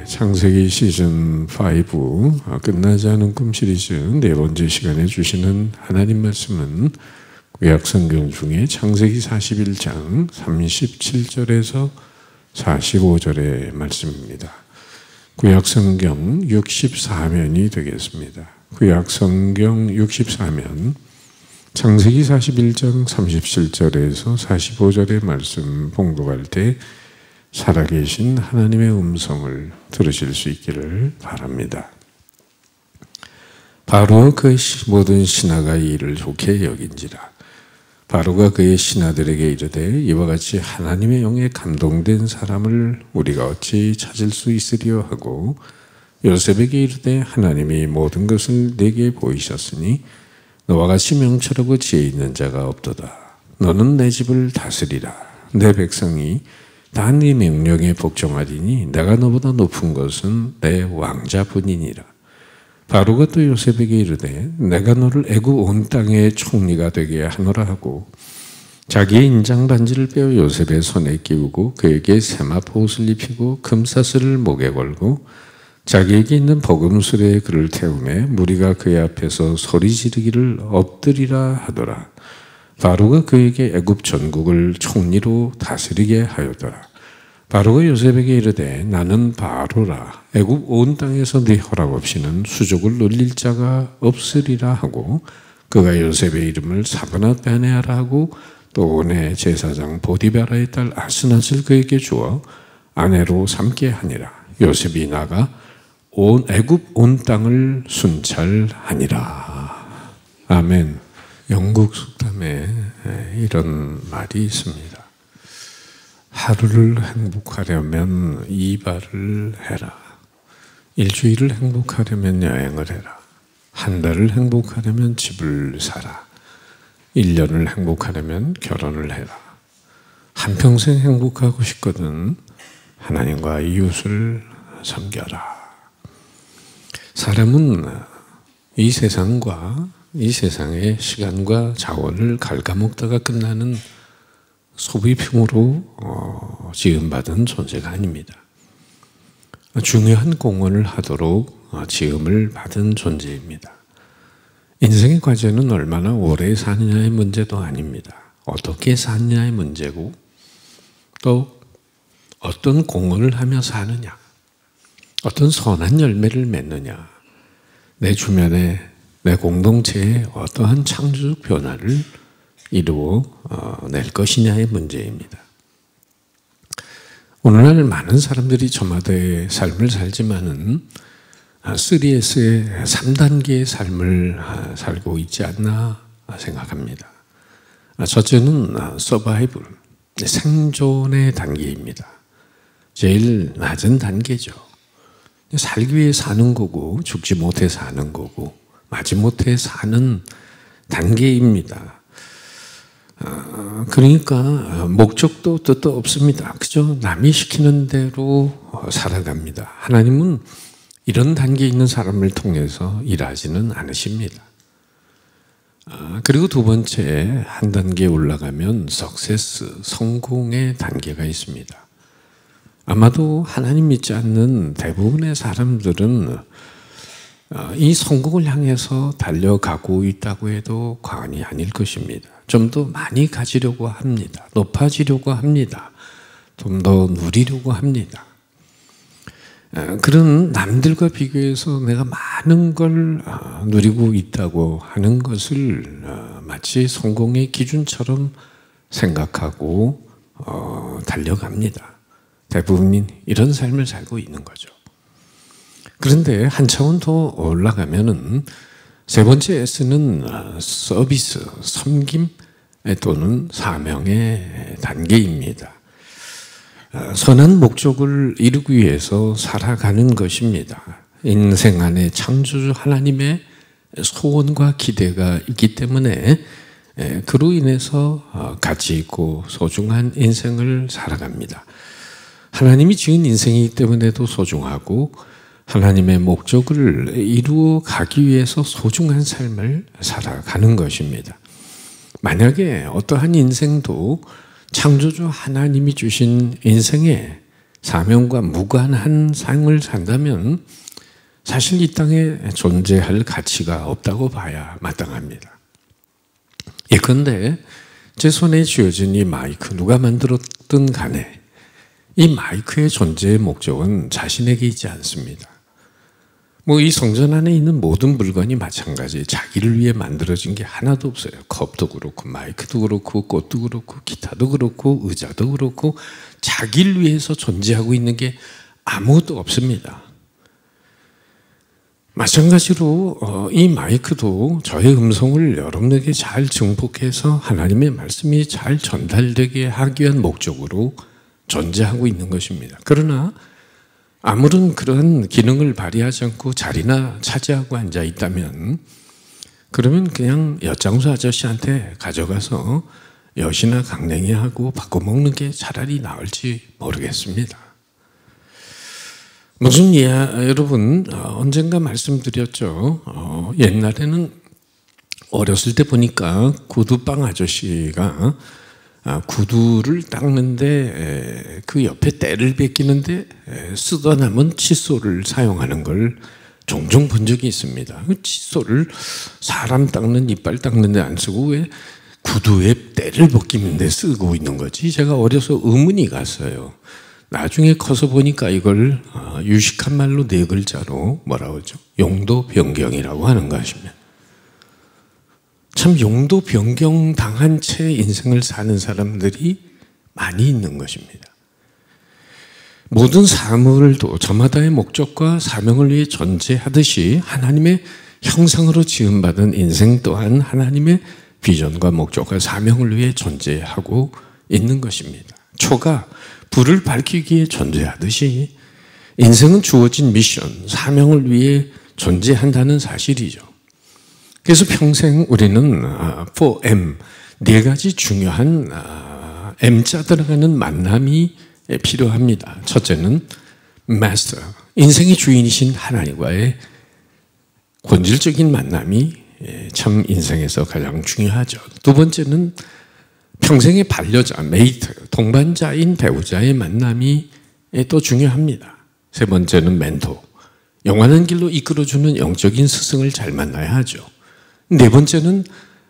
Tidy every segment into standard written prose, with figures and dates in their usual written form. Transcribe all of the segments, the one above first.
창세기 시즌 5 끝나지 않은 꿈 시리즈 네 번째 시간에 주시는 하나님 말씀은 구약 성경 중에 창세기 41장 37절에서 45절의 말씀입니다. 구약 성경 64면이 되겠습니다. 구약 성경 64면 창세기 41장 37절에서 45절의 말씀 봉독할 때 살아계신 하나님의 음성을 들으실 수 있기를 바랍니다. 바로와 그의 모든 신하가 이 일을 좋게 여긴지라. 바로가 그의 신하들에게 이르되 이와 같이 하나님의 영에 감동된 사람을 우리가 어찌 찾을 수 있으리요 하고 요셉에게 이르되 하나님이 모든 것을 내게 보이셨으니 너와 같이 명철하고 지혜 있는 자가 없도다. 너는 내 집을 다스리라. 내 백성이 다 네 명령에 복종하리니 내가 너보다 높은 것은 내 왕자뿐이니라. 바로가 또 요셉에게 이르되 내가 너를 애굽 온 땅의 총리가 되게 하노라 하고 자기의 인장 반지를 빼어 요셉의 손에 끼우고 그에게 세마포 옷을 입히고 금사슬을 목에 걸고 자기에게 있는 버금술에 그를 태우매 무리가 그의 앞에서 소리 지르기를 엎드리라 하더라. 바로가 그에게 애굽 전국을 총리로 다스리게 하였더라. 바로가 요셉에게 이르되 나는 바로라. 애굽 온 땅에서 네 허락 없이는 수족을 놀릴 자가 없으리라 하고 그가 요셉의 이름을 사브나 베네아라 하고 또 온의 제사장 보디베라의 딸 아스낫을 그에게 주어 아내로 삼게 하니라. 요셉이 나가 온 애굽 온 땅을 순찰하니라. 아멘. 영국 속담에 이런 말이 있습니다. 하루를 행복하려면 이발을 해라. 일주일을 행복하려면 여행을 해라. 한 달을 행복하려면 집을 사라. 1년을 행복하려면 결혼을 해라. 한평생 행복하고 싶거든 하나님과 이웃을 섬겨라. 사람은 이 세상과 이 세상의 시간과 자원을 갉아먹다가 끝나는 소비품으로 지음받은 존재가 아닙니다. 중요한 공헌을 하도록 지음을 받은 존재입니다. 인생의 과제는 얼마나 오래 사느냐의 문제도 아닙니다. 어떻게 사느냐의 문제고 또 어떤 공헌을 하며 사느냐, 어떤 선한 열매를 맺느냐, 내 주변에 내 공동체에 어떠한 창조적 변화를 이루어 낼 것이냐의 문제입니다. 오늘날 많은 사람들이 저마다의 삶을 살지만은 3S의 3단계의 삶을 살고 있지 않나 생각합니다. 첫째는 서바이벌, 생존의 단계입니다. 제일 낮은 단계죠. 살기 위해 사는 거고 죽지 못해 사는 거고 마지못해 사는 단계입니다. 그러니까 목적도 뜻도 없습니다. 그죠? 남이 시키는 대로 살아갑니다. 하나님은 이런 단계에 있는 사람을 통해서 일하지는 않으십니다. 그리고 두 번째, 한 단계 올라가면 석세스, 성공의 단계가 있습니다. 아마도 하나님 믿지 않는 대부분의 사람들은 이 성공을 향해서 달려가고 있다고 해도 과언이 아닐 것입니다. 좀 더 많이 가지려고 합니다. 높아지려고 합니다. 좀 더 누리려고 합니다. 그런 남들과 비교해서 내가 많은 걸 누리고 있다고 하는 것을 마치 성공의 기준처럼 생각하고 달려갑니다. 대부분이 이런 삶을 살고 있는 거죠. 그런데 한 차원 더 올라가면은 세 번째 S는 서비스, 섬김 또는 사명의 단계입니다. 선한 목적을 이루기 위해서 살아가는 것입니다. 인생 안에 창조주 하나님의 소원과 기대가 있기 때문에 그로 인해서 가치 있고 소중한 인생을 살아갑니다. 하나님이 지은 인생이기 때문에도 소중하고 하나님의 목적을 이루어 가기 위해서 소중한 삶을 살아가는 것입니다. 만약에 어떠한 인생도 창조주 하나님이 주신 인생에 사명과 무관한 삶을 산다면 사실 이 땅에 존재할 가치가 없다고 봐야 마땅합니다. 예컨대 제 손에 쥐어진 이 마이크, 누가 만들었든 간에 이 마이크의 존재의 목적은 자신에게 있지 않습니다. 이 성전 안에 있는 모든 물건이 마찬가지, 자기를 위해 만들어진 게 하나도 없어요. 컵도 그렇고 마이크도 그렇고 꽃도 그렇고 기타도 그렇고 의자도 그렇고 자기를 위해서 존재하고 있는 게 아무것도 없습니다. 마찬가지로 이 마이크도 저의 음성을 여러분에게 잘 증폭해서 하나님의 말씀이 잘 전달되게 하기 위한 목적으로 존재하고 있는 것입니다. 그러나 아무런 그런 기능을 발휘하지 않고 자리나 차지하고 앉아 있다면 그러면 그냥 엿장수 아저씨한테 가져가서 엿이나 강냉이하고 바꿔먹는 게 차라리 나을지 모르겠습니다. 무슨 여러분 언젠가 말씀드렸죠. 옛날에는 어렸을 때 보니까 구두빵 아저씨가 구두를 닦는데 그 옆에 때를 베끼는데 쓰다 남은 칫솔을 사용하는 걸 종종 본 적이 있습니다. 그 칫솔을 사람 닦는 이빨 닦는데 안 쓰고 왜 구두에 때를 벗기는데 쓰고 있는 거지? 제가 어려서 의문이 갔어요. 나중에 커서 보니까 이걸 유식한 말로 4글자로 뭐라고 하죠? 용도 변경이라고 하는 것입니다. 참 용도 변경 당한 채 인생을 사는 사람들이 많이 있는 것입니다. 모든 사물도 저마다의 목적과 사명을 위해 존재하듯이 하나님의 형상으로 지음받은 인생 또한 하나님의 비전과 목적과 사명을 위해 존재하고 있는 것입니다. 초가 불을 밝히기에 존재하듯이 인생은 주어진 미션, 사명을 위해 존재한다는 사실이죠. 그래서 평생 우리는 4M, 4가지 중요한 M자 들어가는 만남이 필요합니다. 첫째는 마스터, 인생의 주인이신 하나님과의 본질적인 만남이 참 인생에서 가장 중요하죠. 두 번째는 평생의 반려자, 메이트, 동반자인 배우자의 만남이 또 중요합니다. 세 번째는 멘토, 영원한 길로 이끌어주는 영적인 스승을 잘 만나야 하죠. 네 번째는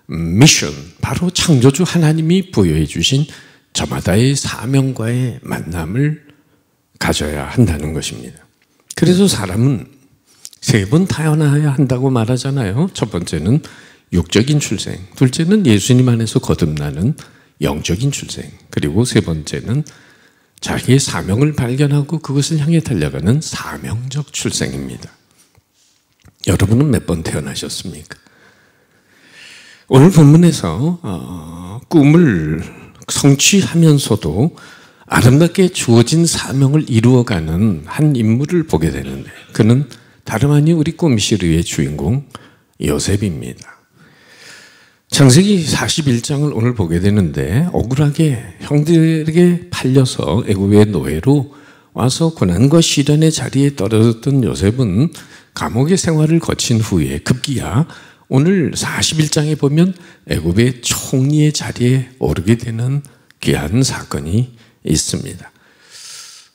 미션, 바로 창조주 하나님이 부여해 주신 저마다의 사명과의 만남을 가져야 한다는 것입니다. 그래서 사람은 3번 태어나야 한다고 말하잖아요. 첫 번째는 육적인 출생, 둘째는 예수님 안에서 거듭나는 영적인 출생, 그리고 세 번째는 자기의 사명을 발견하고 그것을 향해 달려가는 사명적 출생입니다. 여러분은 몇 번 태어나셨습니까? 오늘 본문에서 꿈을 성취하면서도 아름답게 주어진 사명을 이루어가는 한 인물을 보게 되는데 그는 다름 아닌 우리 꿈시르의 주인공 요셉입니다. 창세기 41장을 오늘 보게 되는데 억울하게 형들에게 팔려서 애굽의 노예로 와서 고난과 시련의 자리에 떨어졌던 요셉은 감옥의 생활을 거친 후에 급기야 오늘 41장에 보면 애굽의 총리의 자리에 오르게 되는 귀한 사건이 있습니다.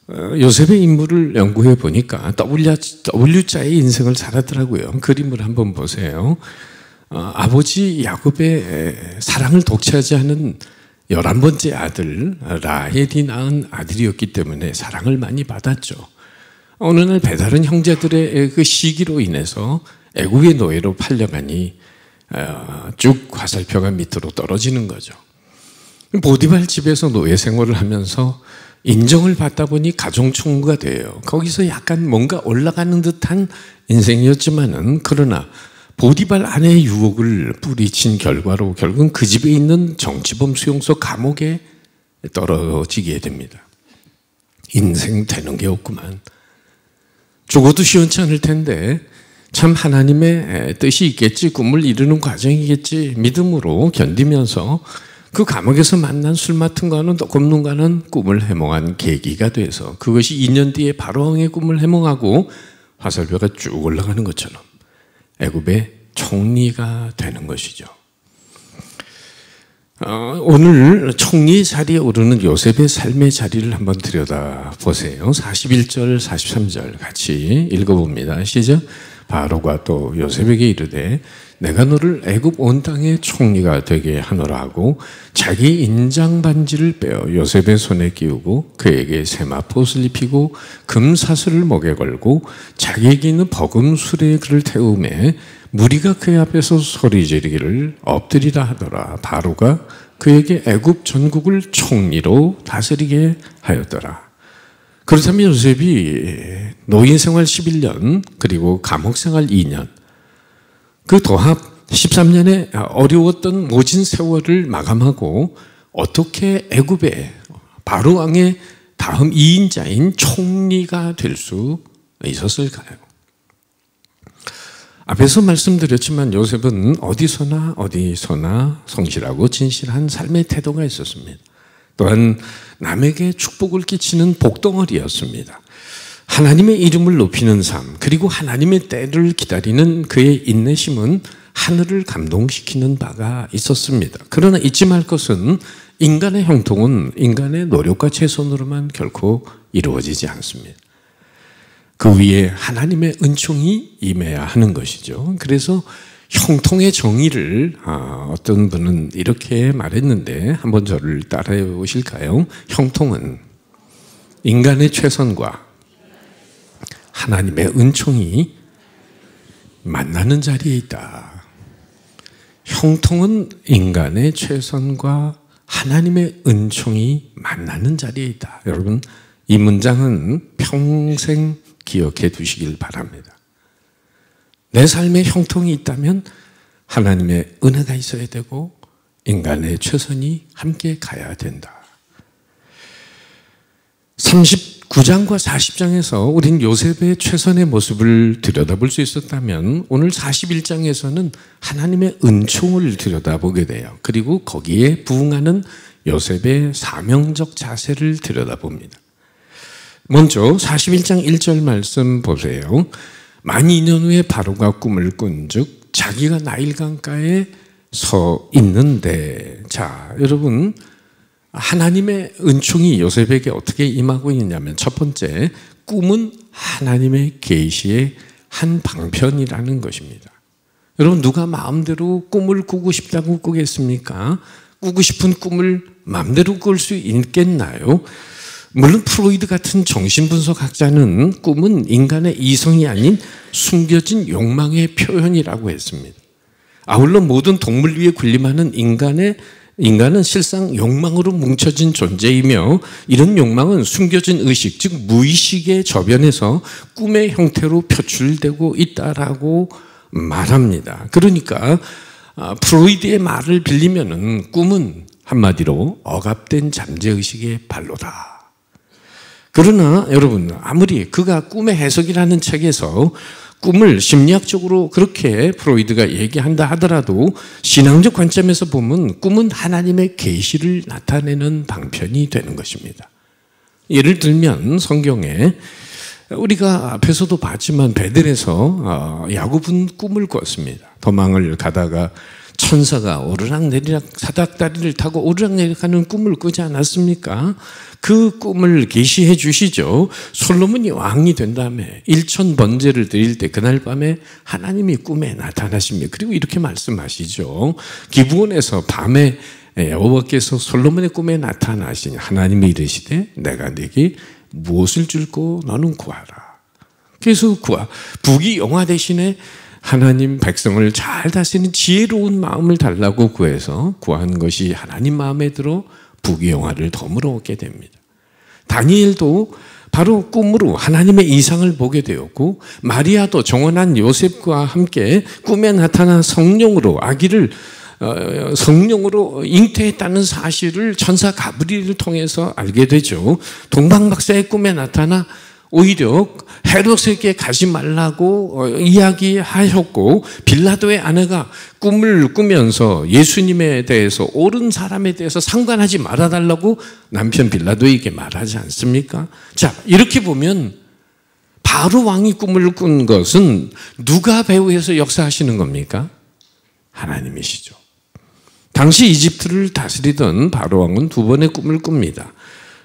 요셉의 인물을 연구해 보니까 W자의 인생을 살았더라고요. 그림을 한번 보세요. 아버지 야곱의 사랑을 독차지 않은 11번째 아들 라헬이 낳은 아들이었기 때문에 사랑을 많이 받았죠. 어느 날 배다른 형제들의 그 시기로 인해서 애국의 노예로 팔려가니 쭉 화살표가 밑으로 떨어지는 거죠. 보디발 집에서 노예 생활을 하면서 인정을 받다 보니 가정총무가 돼요. 거기서 약간 뭔가 올라가는 듯한 인생이었지만은 그러나 보디발 아내의 유혹을 뿌리친 결과로 결국은 그 집에 있는 정치범 수용소 감옥에 떨어지게 됩니다. 인생 되는 게 없구만. 죽어도 시원치 않을 텐데 참 하나님의 뜻이 있겠지, 꿈을 이루는 과정이겠지 믿음으로 견디면서 그 감옥에서 만난 술 맡은 과는 꼽는 과는 꿈을 해몽한 계기가 돼서 그것이 2년 뒤에 바로왕의 꿈을 해몽하고 화살표가 쭉 올라가는 것처럼 애굽의 총리가 되는 것이죠. 오늘 총리 자리에 오르는 요셉의 삶의 자리를 한번 들여다보세요. 41절, 43절 같이 읽어봅니다. 시작. 바로가 또 요셉에게 이르되 내가 너를 애굽 온 땅의 총리가 되게 하노라 하고 자기 인장 반지를 빼어 요셉의 손에 끼우고 그에게 세마포옷을 입히고 금사슬을 목에 걸고 자기에게 있는 버금 수레에 그를 태우매 무리가 그의 앞에서 소리 지르기를 엎드리라 하더라. 바로가 그에게 애굽 전국을 총리로 다스리게 하였더라. 그렇다면 요셉이 노인 생활 11년 그리고 감옥 생활 2년 그 도합 13년의 어려웠던 모진 세월을 마감하고 어떻게 애굽의 바로 왕의 다음 2인자인 총리가 될 수 있었을까요? 앞에서 말씀드렸지만 요셉은 어디서나 성실하고 진실한 삶의 태도가 있었습니다. 또한 남에게 축복을 끼치는 복덩어리였습니다. 하나님의 이름을 높이는 삶, 그리고 하나님의 때를 기다리는 그의 인내심은 하늘을 감동시키는 바가 있었습니다. 그러나 잊지 말 것은 인간의 형통은 인간의 노력과 최선으로만 결코 이루어지지 않습니다. 그 위에 하나님의 은총이 임해야 하는 것이죠. 그래서 형통의 정의를 어떤 분은 이렇게 말했는데 한번 저를 따라해 보실까요? 형통은 인간의 최선과 하나님의 은총이 만나는 자리에 있다. 형통은 인간의 최선과 하나님의 은총이 만나는 자리에 있다. 여러분, 이 문장은 평생 기억해 두시길 바랍니다. 내 삶에 형통이 있다면 하나님의 은혜가 있어야 되고 인간의 최선이 함께 가야 된다. 39장과 40장에서 우린 요셉의 최선의 모습을 들여다볼 수 있었다면 오늘 41장에서는 하나님의 은총을 들여다보게 돼요. 그리고 거기에 부응하는 요셉의 사명적 자세를 들여다봅니다. 먼저 41장 1절 말씀 보세요. 만 2년 후에 바로가 꿈을 꾼즉 자기가 나일 강가에 서 있는데, 자, 여러분, 하나님의 은총이 요셉에게 어떻게 임하고 있냐면 첫 번째, 꿈은 하나님의 계시의 한 방편이라는 것입니다. 여러분, 누가 마음대로 꿈을 꾸고 싶다고 꾸겠습니까? 꾸고 싶은 꿈을 마음대로 꿀 수 있겠나요? 물론 프로이드 같은 정신분석학자는 꿈은 인간의 이성이 아닌 숨겨진 욕망의 표현이라고 했습니다. 아울러 모든 동물 위에 군림하는 인간은 실상 욕망으로 뭉쳐진 존재이며 이런 욕망은 숨겨진 의식, 즉 무의식의 저변에서 꿈의 형태로 표출되고 있다라고 말합니다. 그러니까 프로이드의 말을 빌리면은 꿈은 한마디로 억압된 잠재의식의 발로다. 그러나 여러분, 아무리 그가 꿈의 해석이라는 책에서 꿈을 심리학적으로 그렇게 프로이드가 얘기한다 하더라도 신앙적 관점에서 보면 꿈은 하나님의 계시를 나타내는 방편이 되는 것입니다. 예를 들면 성경에 우리가 앞에서도 봤지만 베델에서 야곱은 꿈을 꿨습니다. 도망을 가다가 천사가 오르락내리락 사닥다리를 타고 오르락내리락하는 꿈을 꾸지 않았습니까? 그 꿈을 계시해 주시죠. 솔로몬이 왕이 된 다음에 1천 번제를 드릴 때 그날 밤에 하나님이 꿈에 나타나십니다. 그리고 이렇게 말씀하시죠. 기브온에서 밤에 여호와께서 솔로몬의 꿈에 나타나시니 하나님이 이르시되 내가 네게 무엇을 줄고 너는 구하라. 그래서 부귀영화 대신에 하나님 백성을 잘 다스리는 지혜로운 마음을 달라고 구해서 구한 것이 하나님 마음에 들어 부귀영화를 덤으로 얻게 됩니다. 다니엘도 바로 꿈으로 하나님의 이상을 보게 되었고 마리아도 정원한 요셉과 함께 꿈에 나타난 성령으로 아기를 성령으로 잉태했다는 사실을 천사 가브리엘을 통해서 알게 되죠. 동방박사의 꿈에 나타나 오히려 헤롯에게 가지 말라고 이야기하셨고 빌라도의 아내가 꿈을 꾸면서 예수님에 대해서 옳은 사람에 대해서 상관하지 말아달라고 남편 빌라도에게 말하지 않습니까? 자, 이렇게 보면 바로 왕이 꿈을 꾼 것은 누가 배후에서 역사하시는 겁니까? 하나님이시죠. 당시 이집트를 다스리던 바로 왕은 두 번의 꿈을 꿉니다.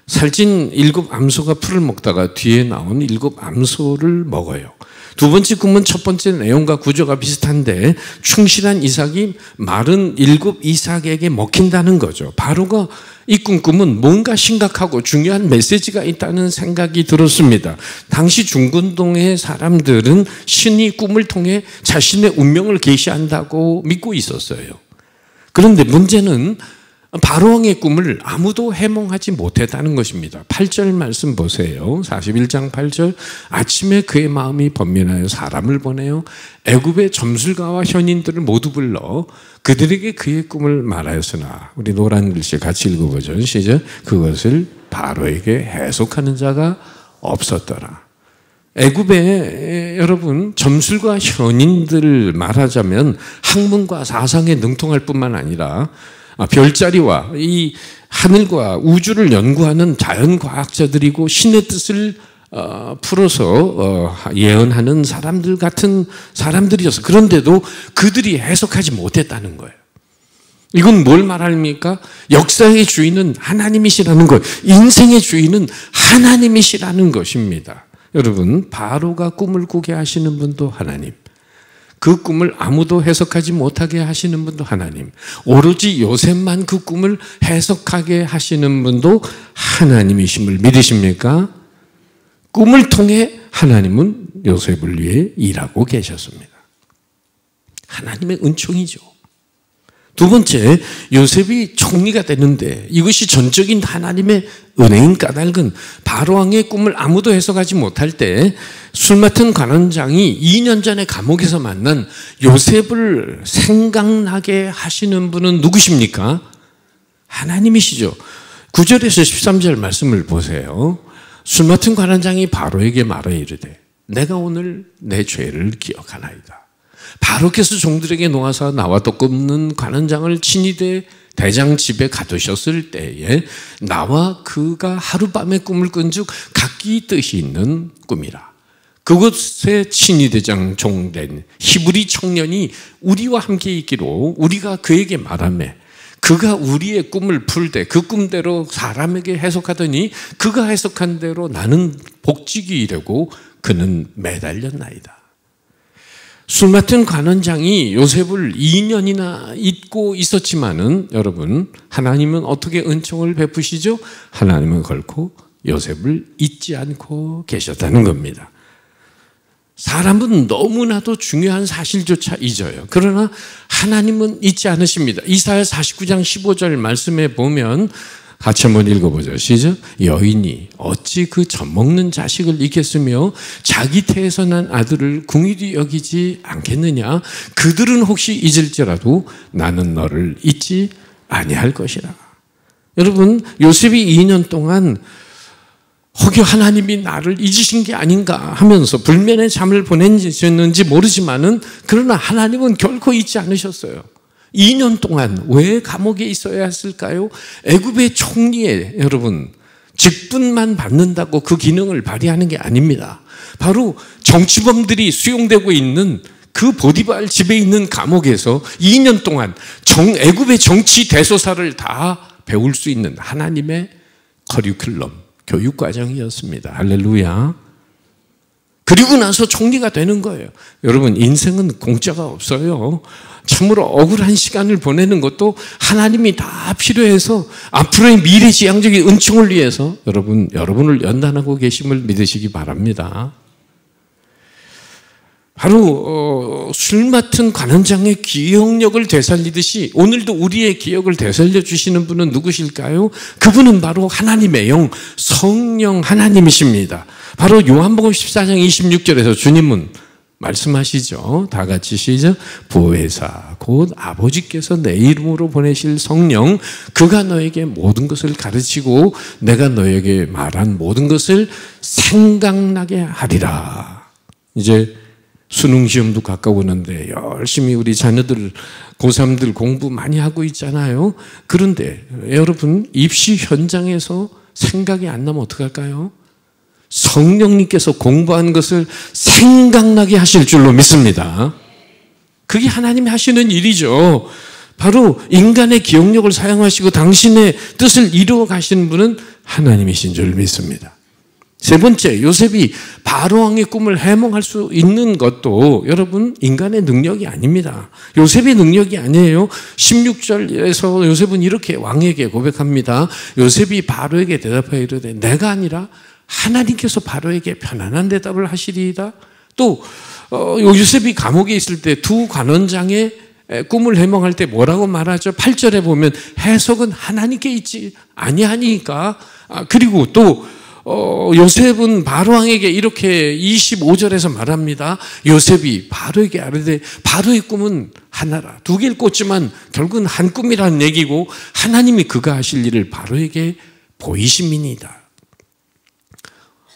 살찐 7 암소가 풀을 먹다가 뒤에 나온 7 암소를 먹어요. 두 번째 꿈은 첫 번째 내용과 구조가 비슷한데 충실한 이삭이 마른 7 이삭에게 먹힌다는 거죠. 바로가 이 꿈은 뭔가 심각하고 중요한 메시지가 있다는 생각이 들었습니다. 당시 중근동의 사람들은 신이 꿈을 통해 자신의 운명을 계시한다고 믿고 있었어요. 그런데 문제는 바로왕의 꿈을 아무도 해몽하지 못했다는 것입니다. 8절 말씀 보세요. 41장 8절. 아침에 그의 마음이 번민하여 사람을 보내요 애굽의 점술가와 현인들을 모두 불러 그들에게 그의 꿈을 말하였으나, 우리 노란 글씨 같이 읽어보죠. 시작. 그것을 바로에게 해석하는 자가 없었더라. 애굽의 여러분 점술과 현인들 말하자면 학문과 사상에 능통할 뿐만 아니라 별자리와 이 하늘과 우주를 연구하는 자연과학자들이고 신의 뜻을 풀어서 예언하는 사람들 같은 사람들이었어. 그런데도 그들이 해석하지 못했다는 거예요. 이건 뭘 말합니까? 역사의 주인은 하나님이시라는 것, 인생의 주인은 하나님이시라는 것입니다. 여러분, 바로가 꿈을 꾸게 하시는 분도 하나님, 그 꿈을 아무도 해석하지 못하게 하시는 분도 하나님, 오로지 요셉만 그 꿈을 해석하게 하시는 분도 하나님이심을 믿으십니까? 꿈을 통해 하나님은 요셉을 위해 일하고 계셨습니다. 하나님의 은총이죠. 두 번째, 요셉이 총리가 되는데 이것이 전적인 하나님의 은혜인 까닭은 바로왕의 꿈을 아무도 해석하지 못할 때 술 맡은 관원장이 2년 전에 감옥에서 만난 요셉을 생각나게 하시는 분은 누구십니까? 하나님이시죠. 9절에서 13절 말씀을 보세요. 술 맡은 관원장이 바로에게 말하 이르되 내가 오늘 내 죄를 기억하나이다. 바로께서 종들에게 놓아서 나와 덮는 관원장을 친히 대장 집에 가두셨을 때에 나와 그가 하룻밤에 꿈을 꾼즉 각기 뜻이 있는 꿈이라. 그곳에 친히 대장 종된 히브리 청년이 우리와 함께 있기로 우리가 그에게 말하매 그가 우리의 꿈을 풀 때 그 꿈대로 사람에게 해석하더니 그가 해석한 대로 나는 복직이 되고 그는 매달렸나이다. 술 맡은 관원장이 요셉을 2년이나 잊고 있었지만은 여러분, 하나님은 어떻게 은총을 베푸시죠? 하나님은 결코 요셉을 잊지 않고 계셨다는 겁니다. 사람은 너무나도 중요한 사실조차 잊어요. 그러나 하나님은 잊지 않으십니다. 이사야 49장 15절 말씀에 보면 같이 한번 읽어보죠. 시작. 여인이 어찌 그 젖먹는 자식을 잊겠으며 자기 태에서 난 아들을 궁일이 여기지 않겠느냐. 그들은 혹시 잊을지라도 나는 너를 잊지 아니할 것이라. 여러분, 요셉이 2년 동안 혹여 하나님이 나를 잊으신 게 아닌가 하면서 불면의 잠을 보냈는지 모르지만은 그러나 하나님은 결코 잊지 않으셨어요. 2년 동안 왜 감옥에 있어야 했을까요? 애굽의 총리에 여러분 직분만 받는다고 그 기능을 발휘하는 게 아닙니다. 바로 정치범들이 수용되고 있는 그 보디발 집에 있는 감옥에서 2년 동안 애굽의 정치 대소사를 다 배울 수 있는 하나님의 커리큘럼, 교육과정이었습니다. 할렐루야. 그리고 나서 총리가 되는 거예요. 여러분, 인생은 공짜가 없어요. 참으로 억울한 시간을 보내는 것도 하나님이 다 필요해서 앞으로의 미래지향적인 은총을 위해서 여러분을 연단하고 계심을 믿으시기 바랍니다. 바로 술 맡은 관원장의 기억력을 되살리듯이 오늘도 우리의 기억을 되살려 주시는 분은 누구실까요? 그분은 바로 하나님의 영, 성령 하나님이십니다. 바로 요한복음 14장 26절에서 주님은 말씀하시죠. 다 같이 시작. 보혜사 곧 아버지께서 내 이름으로 보내실 성령, 그가 너에게 모든 것을 가르치고 내가 너에게 말한 모든 것을 생각나게 하리라. 이제 수능 시험도 가까우는데 열심히 우리 자녀들 고3들 공부 많이 하고 있잖아요. 그런데 여러분, 입시 현장에서 생각이 안 나면 어떡할까요? 성령님께서 공부한 것을 생각나게 하실 줄로 믿습니다. 그게 하나님이 하시는 일이죠. 바로 인간의 기억력을 사용하시고 당신의 뜻을 이루어 가시는 분은 하나님이신 줄 믿습니다. 세 번째, 요셉이 바로왕의 꿈을 해몽할 수 있는 것도 여러분 인간의 능력이 아닙니다. 요셉의 능력이 아니에요. 16절에서 요셉은 이렇게 왕에게 고백합니다. 요셉이 바로에게 대답하여 이르되 내가 아니라 하나님께서 바로에게 편안한 대답을 하시리이다. 또 요셉이 감옥에 있을 때 두 관원장의 꿈을 해몽할 때 뭐라고 말하죠? 8절에 보면 해석은 하나님께 있지 아니하니까. 그리고 또 요셉은 바로왕에게 이렇게 25절에서 말합니다. 요셉이 바로에게 아뢰되 바로의 꿈은 하나라. 두 개를 꽂지만 결국은 한 꿈이라는 얘기고 하나님이 그가 하실 일을 바로에게 보이심이니이다.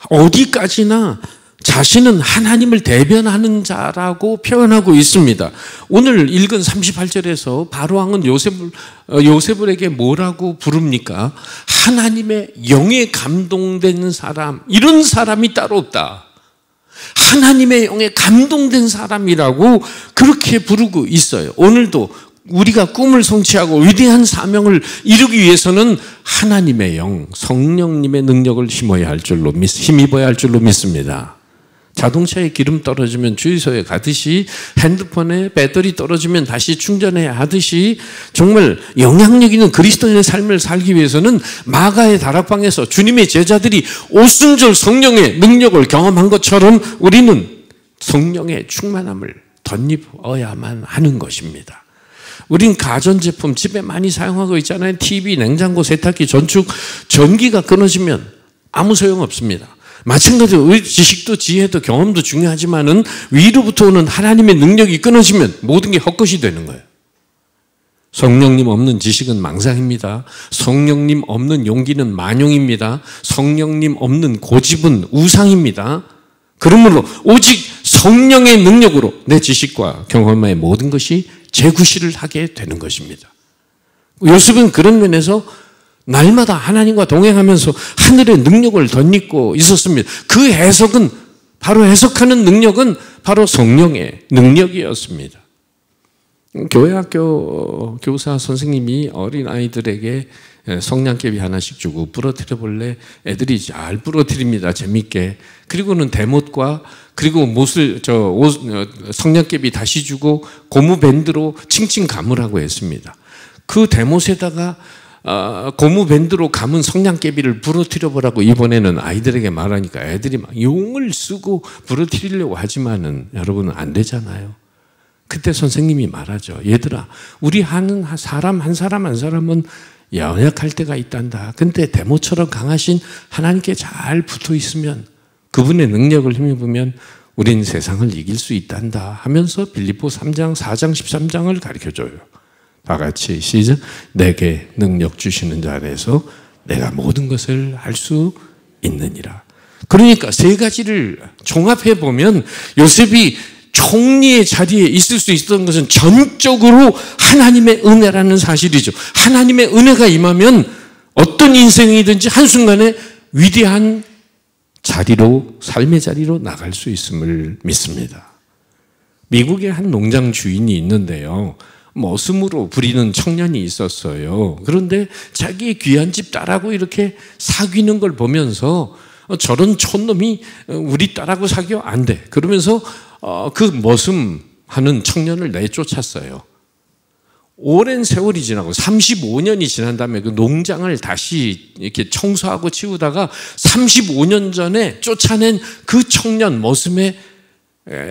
어디까지나 자신은 하나님을 대변하는 자라고 표현하고 있습니다. 오늘 읽은 38절에서 바로왕은 요셉에게 뭐라고 부릅니까? 하나님의 영에 감동된 사람, 이런 사람이 따로 없다. 하나님의 영에 감동된 사람이라고 그렇게 부르고 있어요. 오늘도 우리가 꿈을 성취하고 위대한 사명을 이루기 위해서는 하나님의 영, 성령님의 능력을 힘입어야 할 줄로 믿습니다. 자동차에 기름 떨어지면 주유소에 가듯이 핸드폰에 배터리 떨어지면 다시 충전해야 하듯이 정말 영향력 있는 그리스도인의 삶을 살기 위해서는 마가의 다락방에서 주님의 제자들이 오순절 성령의 능력을 경험한 것처럼 우리는 성령의 충만함을 덧입어야만 하는 것입니다. 우린 가전제품 집에 많이 사용하고 있잖아요. TV, 냉장고, 세탁기, 전축, 전기가 끊어지면 아무 소용없습니다. 마찬가지로 지식도 지혜도 경험도 중요하지만은 위로부터 오는 하나님의 능력이 끊어지면 모든 게 헛것이 되는 거예요. 성령님 없는 지식은 망상입니다. 성령님 없는 용기는 만용입니다. 성령님 없는 고집은 우상입니다. 그러므로 오직 성령의 능력으로 내 지식과 경험의 모든 것이 재구실을 하게 되는 것입니다. 요셉은 그런 면에서 날마다 하나님과 동행하면서 하늘의 능력을 덧입고 있었습니다. 그 해석은 바로 해석하는 능력은 바로 성령의 능력이었습니다. 교회학교 교사 선생님이 어린 아이들에게 성냥개비 하나씩 주고 부러뜨려 볼래? 애들이 잘 부러뜨립니다. 재밌게. 그리고는 대못과 그리고 성냥개비 다시 주고 고무 밴드로 칭칭 감으라고 했습니다. 그 대못에다가 고무 밴드로 감은 성냥개비를 부러뜨려 보라고 이번에는 아이들에게 말하니까 애들이 막 용을 쓰고 부러뜨리려고 하지만은 여러분은 안 되잖아요. 그때 선생님이 말하죠. 얘들아, 우리 한 사람은 연약할 때가 있단다. 근데 대모처럼 강하신 하나님께 잘 붙어 있으면 그분의 능력을 힘입으면 우린 세상을 이길 수 있단다 하면서 빌립보 3장, 4장, 13장을 가르쳐줘요. 다 같이 시작. 내게 능력 주시는 자 안에서 내가 모든 것을 할 수 있느니라. 그러니까 세 가지를 종합해 보면 요셉이 총리의 자리에 있을 수 있었던 것은 전적으로 하나님의 은혜라는 사실이죠. 하나님의 은혜가 임하면 어떤 인생이든지 한순간에 위대한 자리로, 삶의 자리로 나갈 수 있음을 믿습니다. 미국에 한 농장 주인이 있는데요. 머슴으로 부리는 청년이 있었어요. 그런데 자기의 귀한 집 딸하고 이렇게 사귀는 걸 보면서 저런 촌놈이 우리 딸하고 사귀어? 안 돼. 그러면서 그 머슴하는 청년을 내쫓았어요. 오랜 세월이 지나고 35년이 지난 다음에 그 농장을 다시 이렇게 청소하고 치우다가 35년 전에 쫓아낸 그 청년 머슴의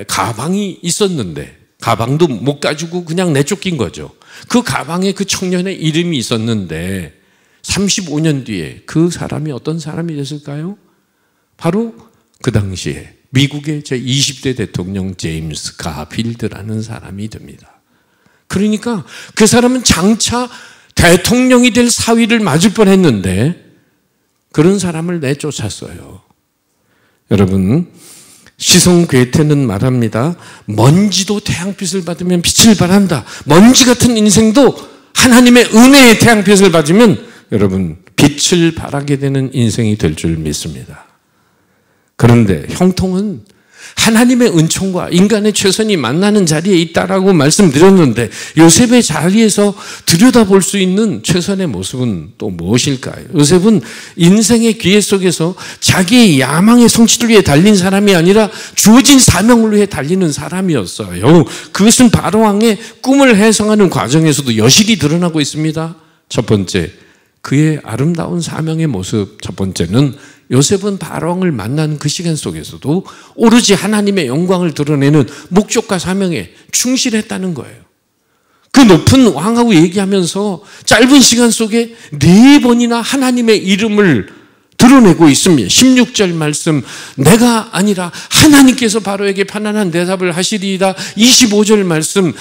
가방이 있었는데 가방도 못 가지고 그냥 내쫓긴 거죠. 그 가방에 그 청년의 이름이 있었는데 35년 뒤에 그 사람이 어떤 사람이 됐을까요? 바로 그 당시에 미국의 제20대 대통령 제임스 가필드라는 사람이 됩니다. 그러니까 그 사람은 장차 대통령이 될 사위를 맞을 뻔했는데 그런 사람을 내쫓았어요. 여러분, 시성 괴테는 말합니다. 먼지도 태양빛을 받으면 빛을 발한다. 먼지 같은 인생도 하나님의 은혜의 태양빛을 받으면 여러분 빛을 발하게 되는 인생이 될 줄 믿습니다. 그런데 형통은 하나님의 은총과 인간의 최선이 만나는 자리에 있다라고 말씀드렸는데 요셉의 자리에서 들여다볼 수 있는 최선의 모습은 또 무엇일까요? 요셉은 인생의 기회 속에서 자기의 야망의 성취를 위해 달린 사람이 아니라 주어진 사명을 위해 달리는 사람이었어요. 그것은 바로 왕의 꿈을 해석하는 과정에서도 여실히 드러나고 있습니다. 첫 번째, 그의 아름다운 사명의 모습. 첫 번째는 요셉은 바로왕을 만난 그 시간 속에서도 오로지 하나님의 영광을 드러내는 목적과 사명에 충실했다는 거예요. 그 높은 왕하고 얘기하면서 짧은 시간 속에 4번이나 하나님의 이름을 드러내고 있습니다. 16절 말씀, 내가 아니라 하나님께서 바로에게 편안한 대답을 하시리이다. 25절 말씀,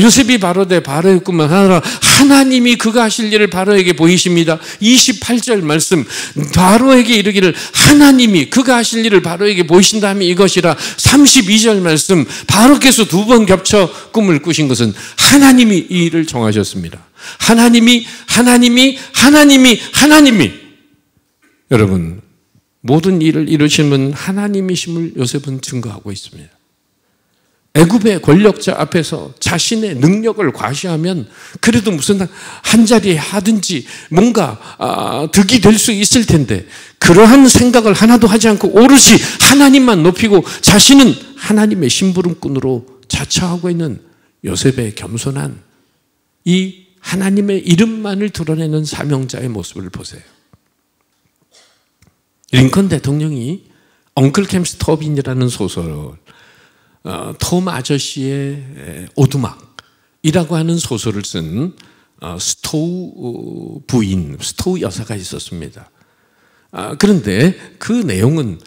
요셉이 바로되 바로의 꿈을 하느라 하나님이 그가 하실 일을 바로에게 보이십니다. 28절 말씀, 바로에게 이르기를 하나님이 그가 하실 일을 바로에게 보이신다면 이것이라. 32절 말씀, 바로께서 2번 겹쳐 꿈을 꾸신 것은 하나님이 이 일을 정하셨습니다. 하나님이 여러분, 모든 일을 이루신 분 하나님이심을 요셉은 증거하고 있습니다. 애굽의 권력자 앞에서 자신의 능력을 과시하면 그래도 무슨 한 자리에 하든지 뭔가 득이 될 수 있을 텐데 그러한 생각을 하나도 하지 않고 오롯이 하나님만 높이고 자신은 하나님의 심부름꾼으로 자처하고 있는 요셉의 겸손한 이 하나님의 이름만을 드러내는 사명자의 모습을 보세요. 링컨 대통령이 엉클 캠스 터빈이라는 소설, 톰 아저씨의 오두막이라고 하는 소설을 쓴 스토우 부인, 스토우 여사가 있었습니다. 그런데 그 내용은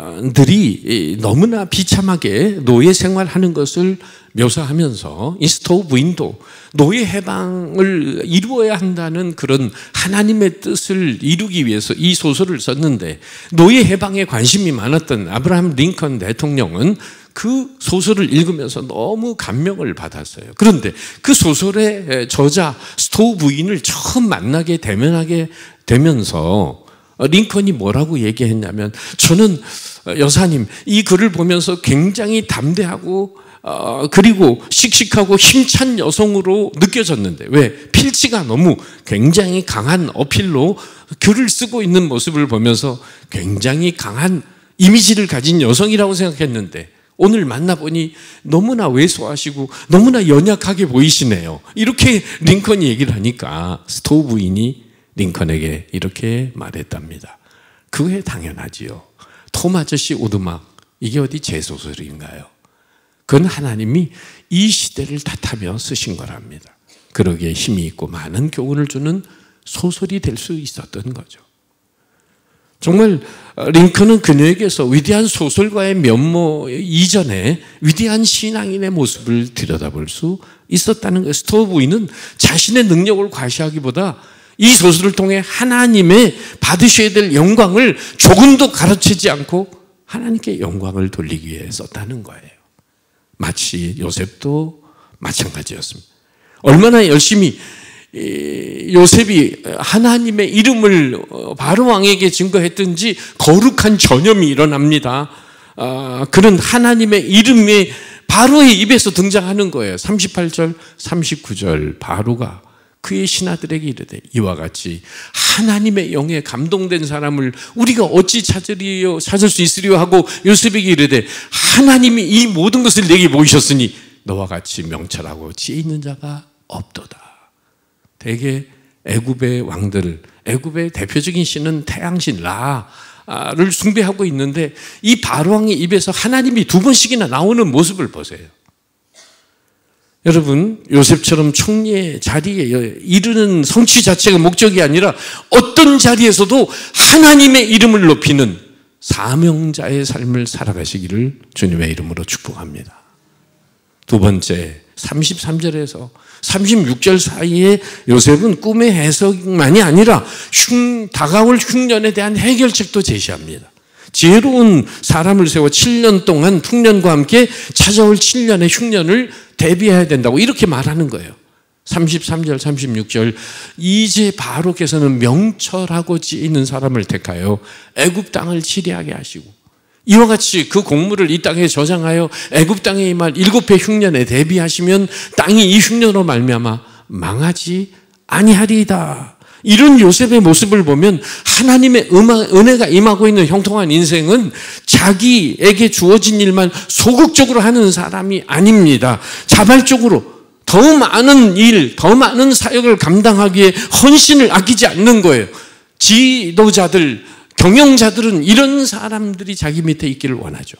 흑인들이 너무나 비참하게 노예 생활하는 것을 묘사하면서 이 스토우 부인도 노예 해방을 이루어야 한다는 그런 하나님의 뜻을 이루기 위해서 이 소설을 썼는데 노예 해방에 관심이 많았던 아브라함 링컨 대통령은 그 소설을 읽으면서 너무 감명을 받았어요. 그런데 그 소설의 저자 스토우 부인을 처음 만나게 대면하게 되면서 링컨이 뭐라고 얘기했냐면, 저는 여사님 이 글을 보면서 굉장히 담대하고 그리고 씩씩하고 힘찬 여성으로 느껴졌는데, 왜? 필치가 너무 굉장히 강한 어필로 글을 쓰고 있는 모습을 보면서 굉장히 강한 이미지를 가진 여성이라고 생각했는데 오늘 만나보니 너무나 왜소하시고 너무나 연약하게 보이시네요. 이렇게 링컨이 얘기를 하니까 스토우 부인이 링컨에게 이렇게 말했답니다. 그게 당연하지요. 톰 아저씨 오두막, 이게 어디 제 소설인가요? 그건 하나님이 이 시대를 탓하며 쓰신 거랍니다. 그러기에 힘이 있고 많은 교훈을 주는 소설이 될 수 있었던 거죠. 정말 링컨은 그녀에게서 위대한 소설가의 면모 이전에 위대한 신앙인의 모습을 들여다볼 수 있었다는 거예요. 스토우 부인은 자신의 능력을 과시하기보다 이 소설을 통해 하나님의 받으셔야 될 영광을 조금도 가르치지 않고 하나님께 영광을 돌리기 위해 썼다는 거예요. 마치 요셉도 마찬가지였습니다. 얼마나 열심히 요셉이 하나님의 이름을 바로 왕에게 증거했든지 거룩한 전염이 일어납니다. 그런 하나님의 이름이 바로의 입에서 등장하는 거예요. 38절, 39절 바로가 그의 신하들에게 이르되 이와 같이 하나님의 영에 감동된 사람을 우리가 어찌 찾을 수 있으리요 하고 요셉에게 이르되 하나님이 이 모든 것을 내게 보이셨으니 너와 같이 명철하고 지혜 있는 자가 없도다. 대개 애굽의 왕들, 애굽의 대표적인 신은 태양신 라를 숭배하고 있는데 이 바로왕의 입에서 하나님이 2번씩이나 나오는 모습을 보세요. 여러분, 요셉처럼 총리의 자리에 이르는 성취 자체가 목적이 아니라 어떤 자리에서도 하나님의 이름을 높이는 사명자의 삶을 살아가시기를 주님의 이름으로 축복합니다. 두 번째, 33절에서 36절 사이에 요셉은 꿈의 해석만이 아니라 다가올 흉년에 대한 해결책도 제시합니다. 지혜로운 사람을 세워 7년 동안 풍년과 함께 찾아올 7년의 흉년을 대비해야 된다고 이렇게 말하는 거예요. 33절 36절 이제 바로께서는 명철하고 지혜 있는 사람을 택하여 애굽 땅을 치리하게 하시고 이와 같이 그 곡물을 이 땅에 저장하여 애굽 땅에 임할 7해 흉년에 대비하시면 땅이 이 흉년으로 말미암아 망하지 아니하리이다. 이런 요셉의 모습을 보면 하나님의 은혜가 임하고 있는 형통한 인생은 자기에게 주어진 일만 소극적으로 하는 사람이 아닙니다. 자발적으로 더 많은 일, 더 많은 사역을 감당하기에 헌신을 아끼지 않는 거예요. 지도자들, 경영자들은 이런 사람들이 자기 밑에 있기를 원하죠.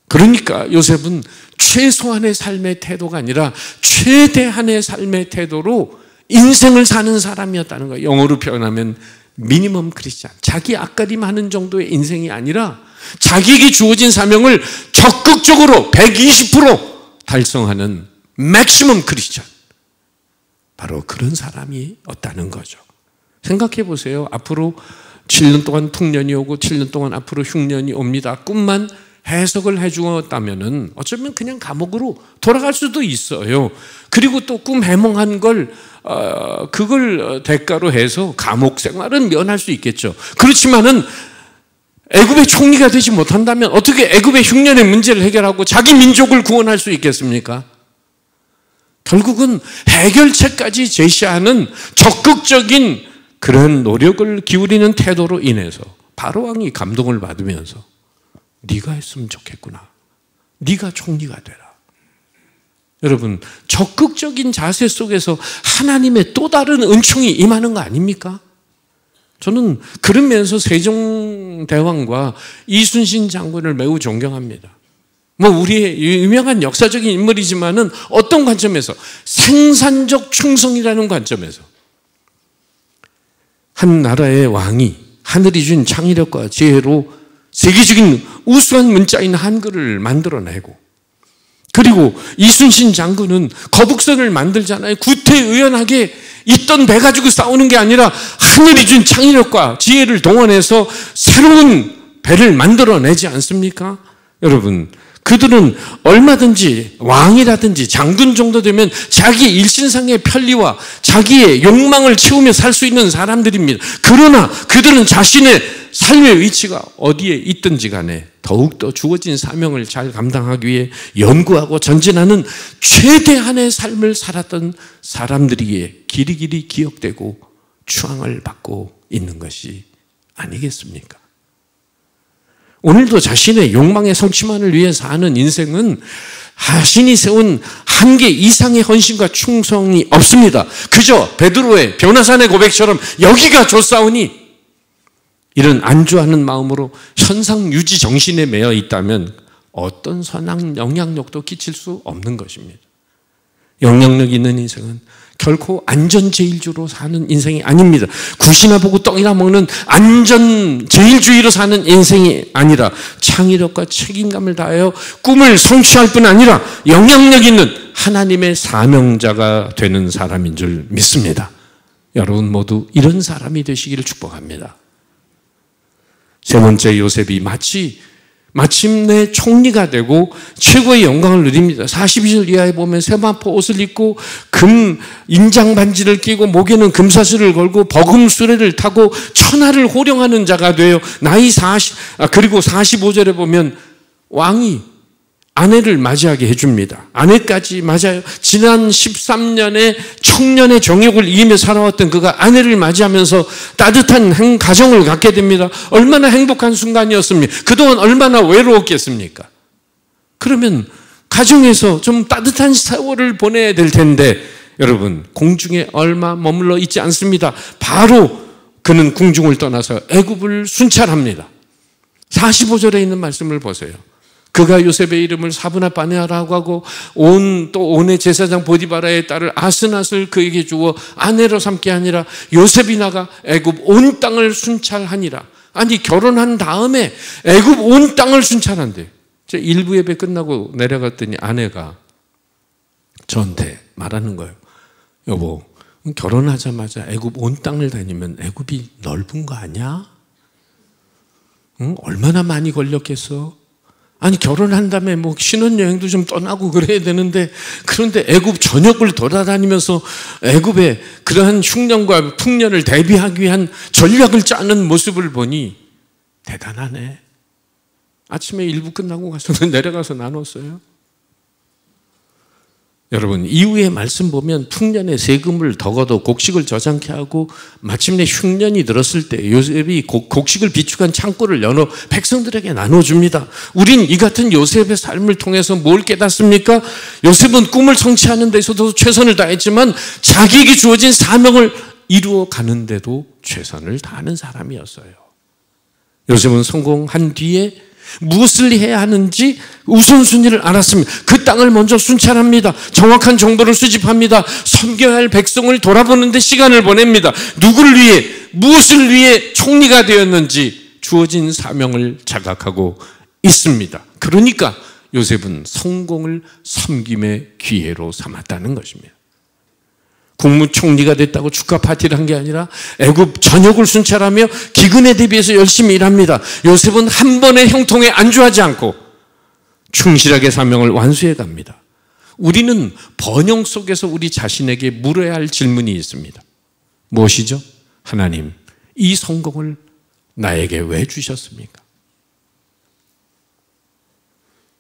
그러니까 요셉은 최소한의 삶의 태도가 아니라 최대한의 삶의 태도로 인생을 사는 사람이었다는 거예요. 영어로 표현하면 미니멈 크리스찬. 자기 앞가림하는 정도의 인생이 아니라 자기에게 주어진 사명을 적극적으로 120% 달성하는 맥시멈 크리스찬. 바로 그런 사람이었다는 거죠. 생각해 보세요. 앞으로 7년 동안 풍년이 오고 7년 동안 앞으로 흉년이 옵니다. 꿈만 해석을 해 주었다면 어쩌면 그냥 감옥으로 돌아갈 수도 있어요. 그리고 또 꿈 해몽한 걸 그걸 대가로 해서 감옥 생활은 면할 수 있겠죠. 그렇지만은 애굽의 총리가 되지 못한다면 어떻게 애굽의 흉년의 문제를 해결하고 자기 민족을 구원할 수 있겠습니까? 결국은 해결책까지 제시하는 적극적인 그런 노력을 기울이는 태도로 인해서 바로왕이 감동을 받으면서 네가 했으면 좋겠구나. 네가 총리가 되라. 여러분, 적극적인 자세 속에서 하나님의 또 다른 은총이 임하는 거 아닙니까? 저는 그러면서 세종대왕과 이순신 장군을 매우 존경합니다. 우리의 유명한 역사적인 인물이지만은 어떤 관점에서? 생산적 충성이라는 관점에서. 한 나라의 왕이 하늘이 준 창의력과 지혜로 세계적인 우수한 문자인 한글을 만들어내고, 그리고 이순신 장군은 거북선을 만들잖아요. 구태의연하게 있던 배 가지고 싸우는 게 아니라 하늘이 준 창의력과 지혜를 동원해서 새로운 배를 만들어내지 않습니까? 여러분, 그들은 얼마든지 왕이라든지 장군 정도 되면 자기 일신상의 편리와 자기의 욕망을 채우며 살 수 있는 사람들입니다. 그러나 그들은 자신의 삶의 위치가 어디에 있든지 간에 더욱더 주어진 사명을 잘 감당하기 위해 연구하고 전진하는 최대한의 삶을 살았던 사람들이기에 길이길이 기억되고 추앙을 받고 있는 것이 아니겠습니까? 오늘도 자신의 욕망의 성취만을 위해 사는 인생은 자신이 세운 한계 이상의 헌신과 충성이 없습니다. 그저 베드로의 변화산의 고백처럼 여기가 좋사오니 이런 안주하는 마음으로 현상 유지 정신에 매여 있다면 어떤 선한 영향력도 끼칠 수 없는 것입니다. 영향력 있는 인생은 결코 안전제일주로 사는 인생이 아닙니다. 굿이나 보고 떡이나 먹는 안전제일주의로 사는 인생이 아니라 창의력과 책임감을 다하여 꿈을 성취할 뿐 아니라 영향력 있는 하나님의 사명자가 되는 사람인 줄 믿습니다. 여러분 모두 이런 사람이 되시기를 축복합니다. 세 번째, 요셉이 마침내 총리가 되고 최고의 영광을 누립니다. 42절 이하에 보면 세마포 옷을 입고 금 인장 반지를 끼고 목에는 금사슬을 걸고 버금 수레를 타고 천하를 호령하는 자가 되어 그리고 45절에 보면 왕이 아내를 맞이하게 해줍니다. 아내까지 맞아요. 지난 13년의 청년의 정욕을 이기며 살아왔던 그가 아내를 맞이하면서 따뜻한 가정을 갖게 됩니다. 얼마나 행복한 순간이었습니까? 그동안 얼마나 외로웠겠습니까? 그러면 가정에서 좀 따뜻한 세월을 보내야 될 텐데 여러분, 공중에 얼마 머물러 있지 않습니다. 바로 그는 궁중을 떠나서 애굽을 순찰합니다. 45절에 있는 말씀을 보세요. 그가 요셉의 이름을 사브나바네아라고 하고 온의 제사장 보디바라의 딸을 아스낫을 그에게 주어 아내로 삼게 하니라. 요셉이 나가 애굽 온 땅을 순찰하니라. 아니, 결혼한 다음에 애굽 온 땅을 순찰한대. 제 일부 예배 끝나고 내려갔더니 아내가 저한테 말하는 거예요. 여보, 결혼하자마자 애굽 온 땅을 다니면 애굽이 넓은 거 아니야? 응? 얼마나 많이 걸렸겠어? 아니 결혼한 다음에 뭐 신혼여행도 좀 떠나고 그래야 되는데, 그런데 애굽 전역을 돌아다니면서 애굽의 그러한 흉년과 풍년을 대비하기 위한 전략을 짜는 모습을 보니 대단하네. 아침에 일부 끝나고 가서 내려가서 나눴어요. 여러분, 이후의 말씀 보면 풍년의 세금을 더 걷어 곡식을 저장케 하고 마침내 흉년이 들었을 때 요셉이 곡식을 비축한 창고를 열어 백성들에게 나눠줍니다. 우린 이 같은 요셉의 삶을 통해서 뭘 깨닫습니까? 요셉은 꿈을 성취하는 데서도 최선을 다했지만 자기에게 주어진 사명을 이루어 가는데도 최선을 다하는 사람이었어요. 요셉은 성공한 뒤에 무엇을 해야 하는지 우선순위를 알았습니다. 그 땅을 먼저 순찰합니다. 정확한 정보를 수집합니다. 섬겨야 할 백성을 돌아보는 데 시간을 보냅니다. 누구를 위해, 무엇을 위해 총리가 되었는지 주어진 사명을 자각하고 있습니다. 그러니까 요셉은 성공을 섬김의 기회로 삼았다는 것입니다. 국무총리가 됐다고 축하 파티를 한 게 아니라 애굽 전역을 순찰하며 기근에 대비해서 열심히 일합니다. 요셉은 한 번의 형통에 안주하지 않고 충실하게 사명을 완수해 갑니다. 우리는 번영 속에서 우리 자신에게 물어야 할 질문이 있습니다. 무엇이죠? 하나님, 이 성공을 나에게 왜 주셨습니까?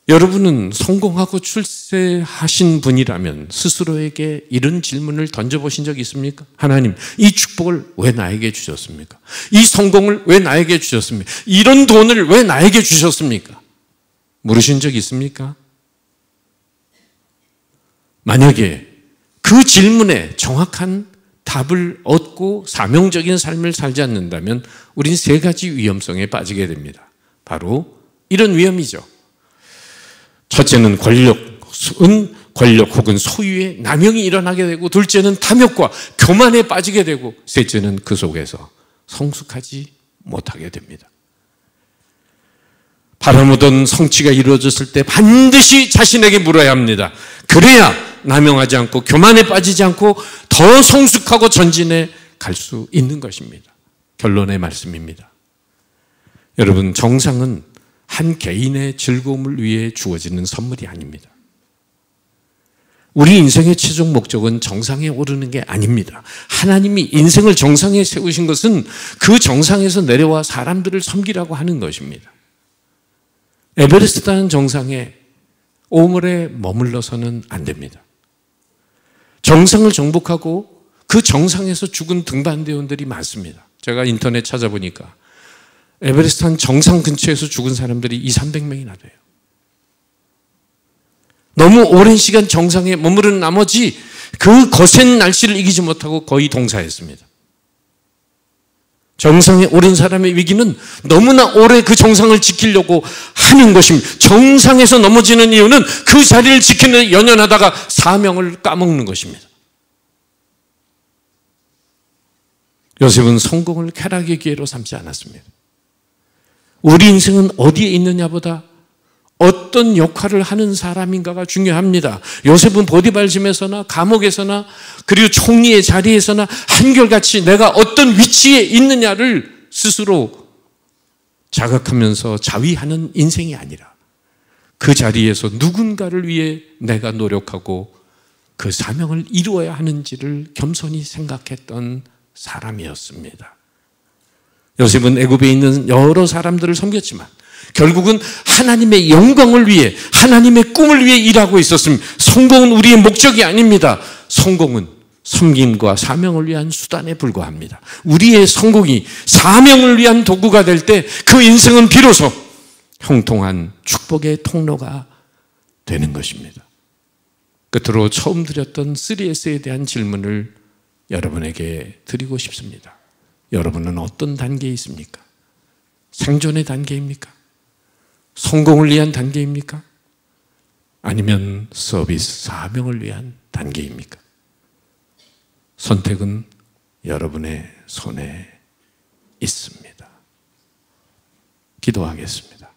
여러분은 성공하고 출세하신 분이라면 스스로에게 이런 질문을 던져보신 적이 있습니까? 하나님, 이 축복을 왜 나에게 주셨습니까? 이 성공을 왜 나에게 주셨습니까? 이런 돈을 왜 나에게 주셨습니까? 물으신 적 있습니까? 만약에 그 질문에 정확한 답을 얻고 사명적인 삶을 살지 않는다면 우린 세 가지 위험성에 빠지게 됩니다. 바로 이런 위험이죠. 첫째는 권력 혹은 소유의 남용이 일어나게 되고, 둘째는 탐욕과 교만에 빠지게 되고, 셋째는 그 속에서 성숙하지 못하게 됩니다. 바라보던 성취가 이루어졌을 때 반드시 자신에게 물어야 합니다. 그래야 남용하지 않고 교만에 빠지지 않고 더 성숙하고 전진해 갈 수 있는 것입니다. 결론의 말씀입니다. 여러분, 정상은 한 개인의 즐거움을 위해 주어지는 선물이 아닙니다. 우리 인생의 최종 목적은 정상에 오르는 게 아닙니다. 하나님이 인생을 정상에 세우신 것은 그 정상에서 내려와 사람들을 섬기라고 하는 것입니다. 에베레스트라는 정상에 오물에 머물러서는 안 됩니다. 정상을 정복하고 그 정상에서 죽은 등반대원들이 많습니다. 제가 인터넷 찾아보니까 에베레스트 한 정상 근처에서 죽은 사람들이 200~300명이나 돼요. 너무 오랜 시간 정상에 머무른 나머지 그 거센 날씨를 이기지 못하고 거의 동사했습니다. 정상에 오른 사람의 위기는 너무나 오래 그 정상을 지키려고 하는 것입니다. 정상에서 넘어지는 이유는 그 자리를 지키는 연연하다가 사명을 까먹는 것입니다. 요셉은 성공을 쾌락의 기회로 삼지 않았습니다. 우리 인생은 어디에 있느냐보다 어떤 역할을 하는 사람인가가 중요합니다. 요셉은 보디발 집에서나 감옥에서나 그리고 총리의 자리에서나 한결같이 내가 어떤 위치에 있느냐를 스스로 자각하면서 자위하는 인생이 아니라 그 자리에서 누군가를 위해 내가 노력하고 그 사명을 이루어야 하는지를 겸손히 생각했던 사람이었습니다. 요셉은 애굽에 있는 여러 사람들을 섬겼지만 결국은 하나님의 영광을 위해, 하나님의 꿈을 위해 일하고 있었습니다. 성공은 우리의 목적이 아닙니다. 성공은 섬김과 사명을 위한 수단에 불과합니다. 우리의 성공이 사명을 위한 도구가 될 때 그 인생은 비로소 형통한 축복의 통로가 되는 것입니다. 끝으로 처음 드렸던 3S에 대한 질문을 여러분에게 드리고 싶습니다. 여러분은 어떤 단계에 있습니까? 생존의 단계입니까? 성공을 위한 단계입니까? 아니면 서비스, 사명을 위한 단계입니까? 선택은 여러분의 손에 있습니다. 기도하겠습니다.